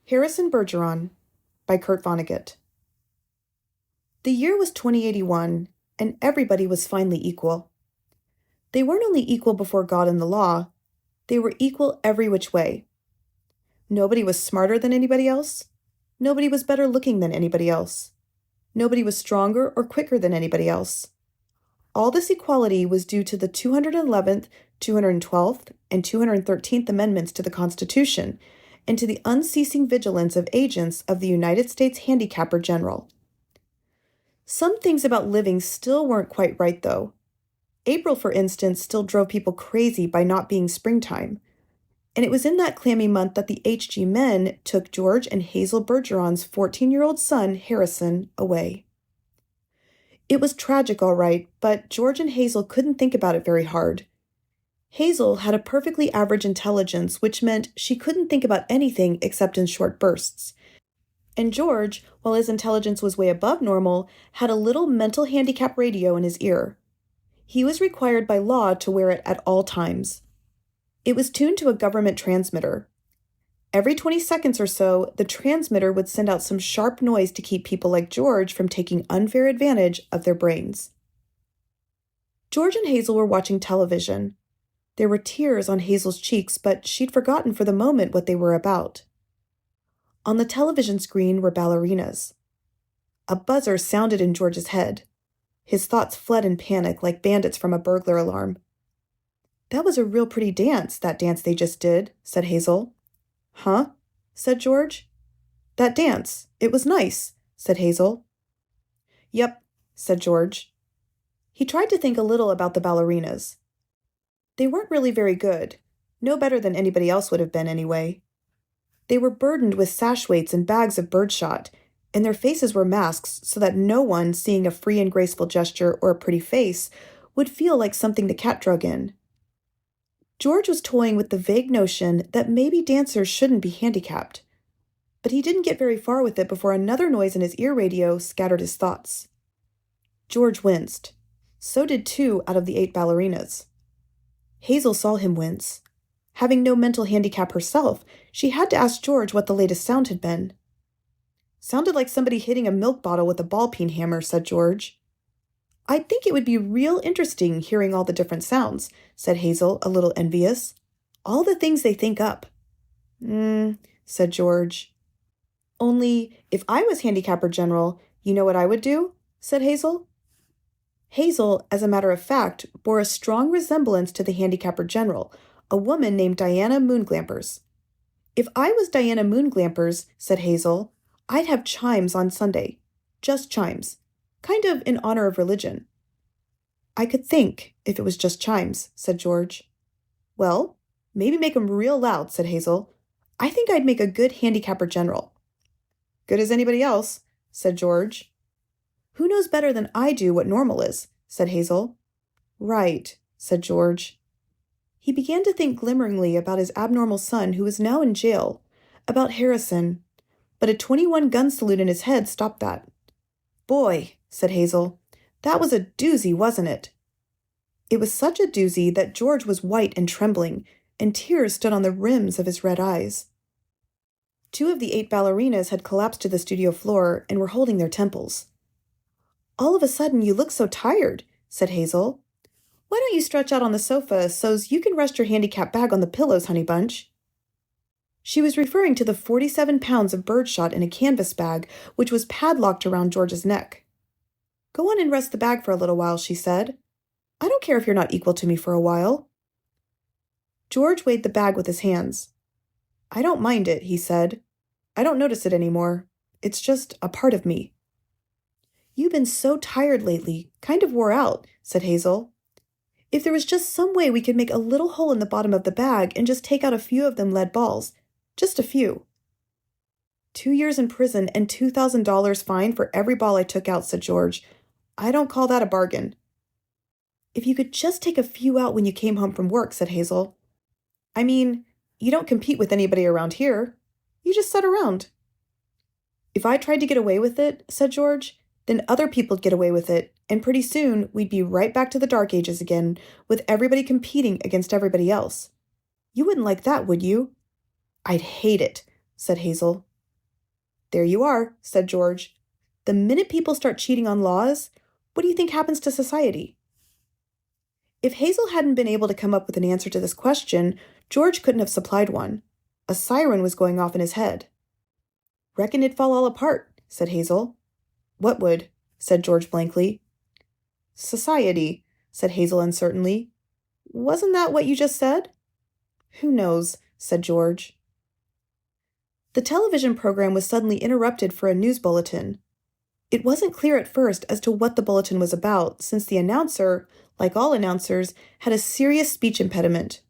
Harrison Bergeron by Kurt Vonnegut. The year was 2081, and everybody was finally equal. They weren't only equal before God and the law, they were equal every which way. Nobody was smarter than anybody else. Nobody was better looking than anybody else. Nobody was stronger or quicker than anybody else. All this equality was due to the 211th, 212th, and 213th Amendments to the Constitution, and to the unceasing vigilance of agents of the United States Handicapper General. Some things about living still weren't quite right, though. April, for instance, still drove people crazy by not being springtime. And it was in that clammy month that the HG men took George and Hazel Bergeron's 14-year-old son, Harrison, away. It was tragic, all right, but George and Hazel couldn't think about it very hard. Hazel had a perfectly average intelligence, which meant she couldn't think about anything except in short bursts. And George, while his intelligence was way above normal, had a little mental handicap radio in his ear. He was required by law to wear it at all times. It was tuned to a government transmitter. Every 20 seconds or so, the transmitter would send out some sharp noise to keep people like George from taking unfair advantage of their brains. George and Hazel were watching television. There were tears on Hazel's cheeks, but she'd forgotten for the moment what they were about. On the television screen were ballerinas. A buzzer sounded in George's head. His thoughts fled in panic like bandits from a burglar alarm. "That was a real pretty dance, that dance they just did," said Hazel. "Huh?" said George. "That dance. It was nice," said Hazel. "Yep," said George. He tried to think a little about the ballerinas. They weren't really very good, no better than anybody else would have been anyway. They were burdened with sash weights and bags of birdshot, and their faces were masks so that no one, seeing a free and graceful gesture or a pretty face, would feel like something the cat drug in. George was toying with the vague notion that maybe dancers shouldn't be handicapped, but he didn't get very far with it before another noise in his ear radio scattered his thoughts. George winced. So did 2 out of the 8 ballerinas. Hazel saw him wince. Having no mental handicap herself, she had to ask George what the latest sound had been. "Sounded like somebody hitting a milk bottle with a ball-peen hammer," said George. "I'd think it would be real interesting hearing all the different sounds," said Hazel, a little envious. "All the things they think up." Said George. "Only, if I was Handicapper General, you know what I would do?" said Hazel. Hazel, as a matter of fact, bore a strong resemblance to the Handicapper General, a woman named Diana Moonglampers. "If I was Diana Moonglampers," said Hazel, "I'd have chimes on Sunday. Just chimes. Kind of in honor of religion." "I could think, if it was just chimes," said George. "Well, maybe make 'em real loud," said Hazel. "I think I'd make a good Handicapper General." "Good as anybody else," said George. "Who knows better than I do what normal is?" said Hazel. "Right," said George. He began to think glimmeringly about his abnormal son who was now in jail, about Harrison, but a 21-gun salute in his head stopped that. "Boy," said Hazel, "that was a doozy, wasn't it?" It was such a doozy that George was white and trembling, and tears stood on the rims of his red eyes. 2 of the 8 ballerinas had collapsed to the studio floor and were holding their temples. "All of a sudden you look so tired," said Hazel. "Why don't you stretch out on the sofa so's you can rest your handicap bag on the pillows, honey bunch?" She was referring to the 47 pounds of birdshot in a canvas bag, which was padlocked around George's neck. "Go on and rest the bag for a little while," she said. "I don't care if you're not equal to me for a while." George weighed the bag with his hands. "I don't mind it," he said. "I don't notice it anymore. It's just a part of me." "You've been so tired lately, kind of wore out," said Hazel. "If there was just some way we could make a little hole in the bottom of the bag and just take out a few of them lead balls. Just a few." 2 years in prison and $2,000 fine for every ball I took out," said George. "I don't call that a bargain." "If you could just take a few out when you came home from work," said Hazel. "I mean, you don't compete with anybody around here. You just sit around." "If I tried to get away with it," said George, "then other people'd get away with it, and pretty soon we'd be right back to the Dark Ages again, with everybody competing against everybody else. You wouldn't like that, would you?" "I'd hate it," said Hazel. "There you are," said George. "The minute people start cheating on laws, what do you think happens to society?" If Hazel hadn't been able to come up with an answer to this question, George couldn't have supplied one. A siren was going off in his head. "Reckon it'd fall all apart," said Hazel. "What would?" said George blankly. "Society," said Hazel uncertainly. "Wasn't that what you just said?" "Who knows?" said George. The television program was suddenly interrupted for a news bulletin. It wasn't clear at first as to what the bulletin was about, since the announcer, like all announcers, had a serious speech impediment.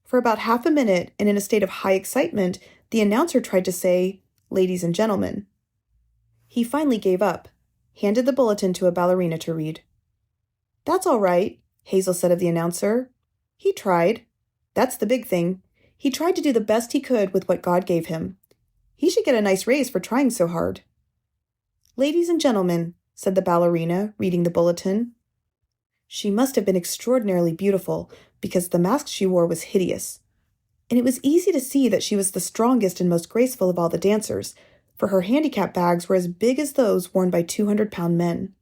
For about half a minute, and in a state of high excitement, the announcer tried to say, "Ladies and gentlemen." He finally gave up, handed the bulletin to a ballerina to read. "That's all right," Hazel said of the announcer. "He tried. That's the big thing. He tried to do the best he could with what God gave him. He should get a nice raise for trying so hard." "Ladies and gentlemen," said the ballerina, reading the bulletin. She must have been extraordinarily beautiful, because the mask she wore was hideous. And it was easy to see that she was the strongest and most graceful of all the dancers, for her handicap bags were as big as those worn by 200-pound men.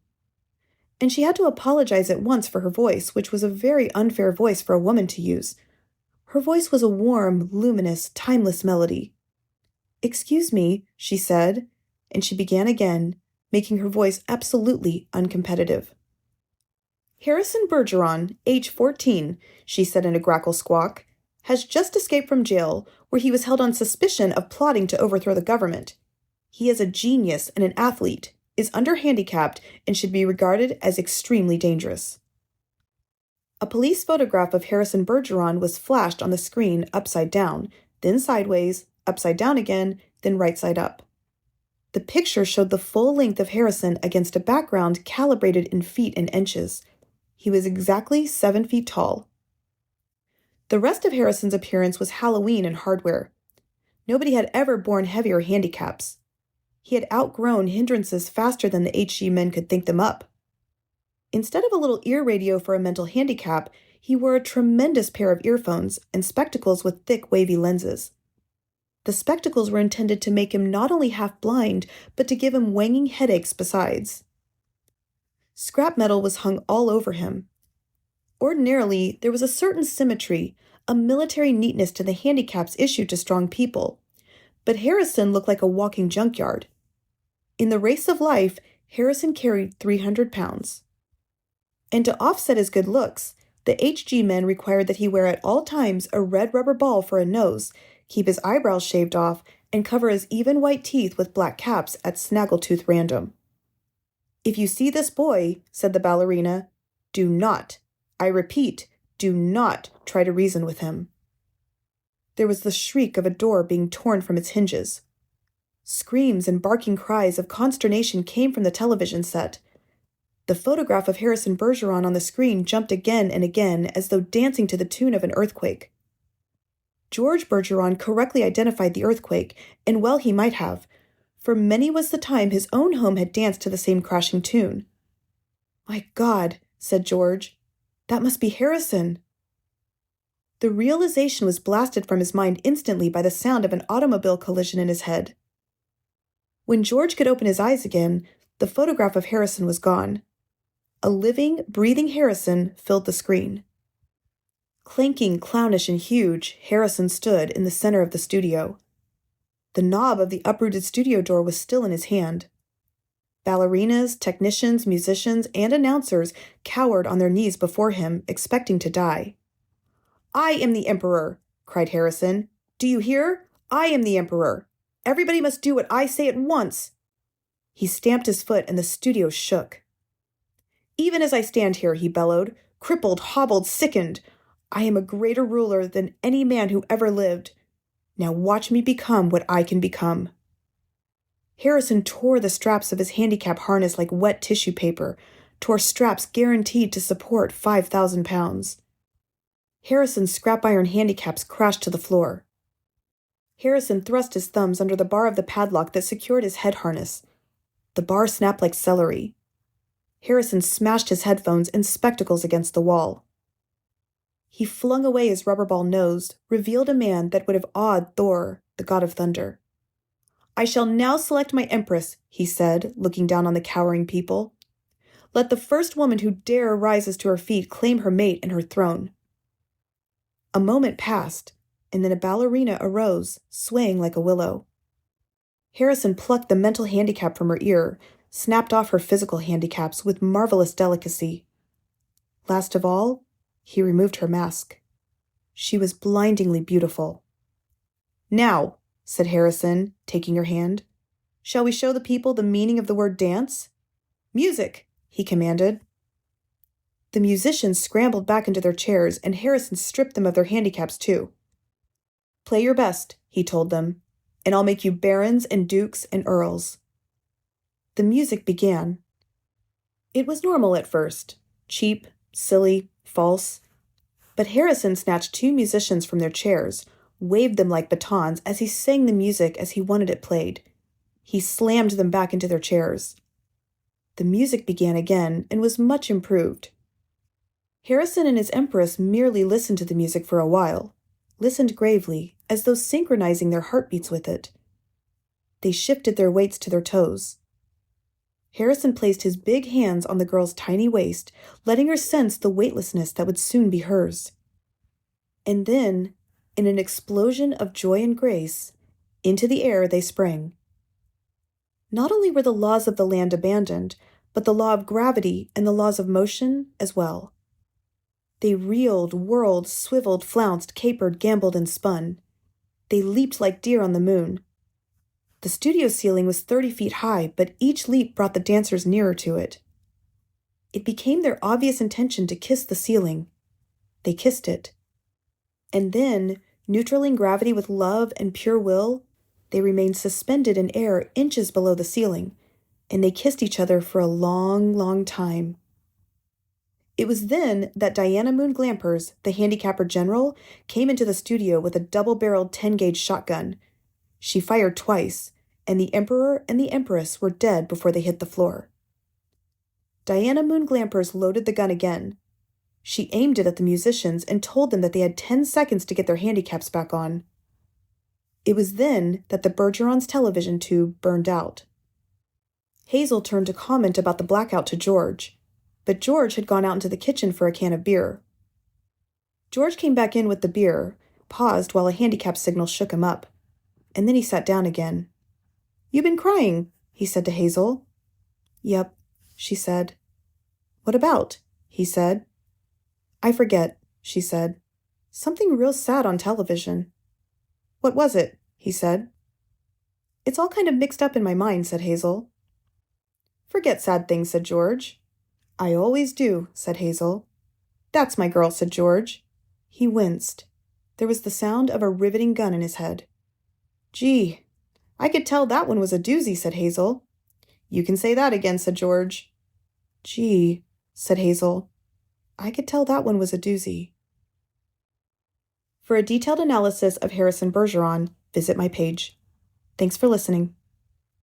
And she had to apologize at once for her voice, which was a very unfair voice for a woman to use. Her voice was a warm, luminous, timeless melody. "Excuse me," she said, and she began again, making her voice absolutely uncompetitive. "Harrison Bergeron, age 14, she said in a grackle squawk, has just escaped from jail, where he was held on suspicion of plotting to overthrow the government. He is a genius and an athlete, is under-handicapped, and should be regarded as extremely dangerous." A police photograph of Harrison Bergeron was flashed on the screen upside down, then sideways, upside down again, then right side up. The picture showed the full length of Harrison against a background calibrated in feet and inches. He was exactly 7 feet tall. The rest of Harrison's appearance was Halloween in hardware. Nobody had ever borne heavier handicaps. He had outgrown hindrances faster than the HG men could think them up. Instead of a little ear radio for a mental handicap, he wore a tremendous pair of earphones and spectacles with thick, wavy lenses. The spectacles were intended to make him not only half blind, but to give him wanging headaches besides. Scrap metal was hung all over him. Ordinarily, there was a certain symmetry, a military neatness to the handicaps issued to strong people, but Harrison looked like a walking junkyard. In the race of life, Harrison carried 300 pounds. And to offset his good looks, the HG men required that he wear at all times a red rubber ball for a nose, keep his eyebrows shaved off, and cover his even white teeth with black caps at snaggletooth random. "If you see this boy," said the ballerina, "do not, I repeat, do not try to reason with him." There was the shriek of a door being torn from its hinges. Screams and barking cries of consternation came from the television set. The photograph of Harrison Bergeron on the screen jumped again and again as though dancing to the tune of an earthquake. George Bergeron correctly identified the earthquake, and well he might have, for many was the time his own home had danced to the same crashing tune. "My God," said George, "that must be Harrison." The realization was blasted from his mind instantly by the sound of an automobile collision in his head. When George could open his eyes again, the photograph of Harrison was gone. A living, breathing Harrison filled the screen. Clanking, clownish, and huge, Harrison stood in the center of the studio. The knob of the uprooted studio door was still in his hand. Ballerinas, technicians, musicians, and announcers cowered on their knees before him, expecting to die. "I am the Emperor," cried Harrison. "Do you hear? I am the Emperor. Everybody must do what I say at once." He stamped his foot and the studio shook. "Even as I stand here," he bellowed, "crippled, hobbled, sickened, I am a greater ruler than any man who ever lived. Now watch me become what I can become." Harrison tore the straps of his handicap harness like wet tissue paper, tore straps guaranteed to support 5,000 pounds. Harrison's scrap iron handicaps crashed to the floor. Harrison thrust his thumbs under the bar of the padlock that secured his head harness. The bar snapped like celery. Harrison smashed his headphones and spectacles against the wall. He flung away his rubber ball nose, revealed a man that would have awed Thor, the god of thunder. I shall now select my empress, he said, looking down on the cowering people. Let the first woman who dare rises to her feet claim her mate and her throne. A moment passed, and then a ballerina arose, swaying like a willow. Harrison plucked the mental handicap from her ear, snapped off her physical handicaps with marvelous delicacy. Last of all, he removed her mask. She was blindingly beautiful. Now, said Harrison, taking her hand, shall we show the people the meaning of the word dance? Music, he commanded. The musicians scrambled back into their chairs, and Harrison stripped them of their handicaps too. Play your best, he told them, and I'll make you barons and dukes and earls. The music began. It was normal at first, cheap, silly, false. But Harrison snatched two musicians from their chairs, waved them like batons as he sang the music as he wanted it played. He slammed them back into their chairs. The music began again and was much improved. Harrison and his empress merely listened to the music for a while, listened gravely, as though synchronizing their heartbeats with it. They shifted their weights to their toes. Harrison placed his big hands on the girl's tiny waist, letting her sense the weightlessness that would soon be hers. And then, in an explosion of joy and grace, into the air they sprang. Not only were the laws of the land abandoned, but the law of gravity and the laws of motion as well. They reeled, whirled, swiveled, flounced, capered, gamboled, and spun. They leaped like deer on the moon. The studio ceiling was 30 feet high, but each leap brought the dancers nearer to it. It became their obvious intention to kiss the ceiling. They kissed it. And then, neutraling gravity with love and pure will, they remained suspended in air inches below the ceiling, and they kissed each other for a long, long time. It was then that Diana Moon Glampers, the handicapper general, came into the studio with a double-barreled 10-gauge shotgun. She fired twice, and the emperor and the empress were dead before they hit the floor. Diana Moon Glampers loaded the gun again. She aimed it at the musicians and told them that they had 10 seconds to get their handicaps back on. It was then that the Bergeron's television tube burned out. Hazel turned to comment about the blackout to George, but George had gone out into the kitchen for a can of beer. George came back in with the beer, paused while a handicap signal shook him up, and then he sat down again. "You've been crying," he said to Hazel. "Yep," she said. "What about?" he said. "I forget," she said. "Something real sad on television." "What was it?" he said. "It's all kind of mixed up in my mind," said Hazel. "Forget sad things," said George. "I always do," said Hazel. "That's my girl," said George. He winced. There was the sound of a riveting gun in his head. "Gee, I could tell that one was a doozy," said Hazel. "You can say that again," said George. "Gee," said Hazel. "I could tell that one was a doozy." For a detailed analysis of Harrison Bergeron, visit my page. Thanks for listening.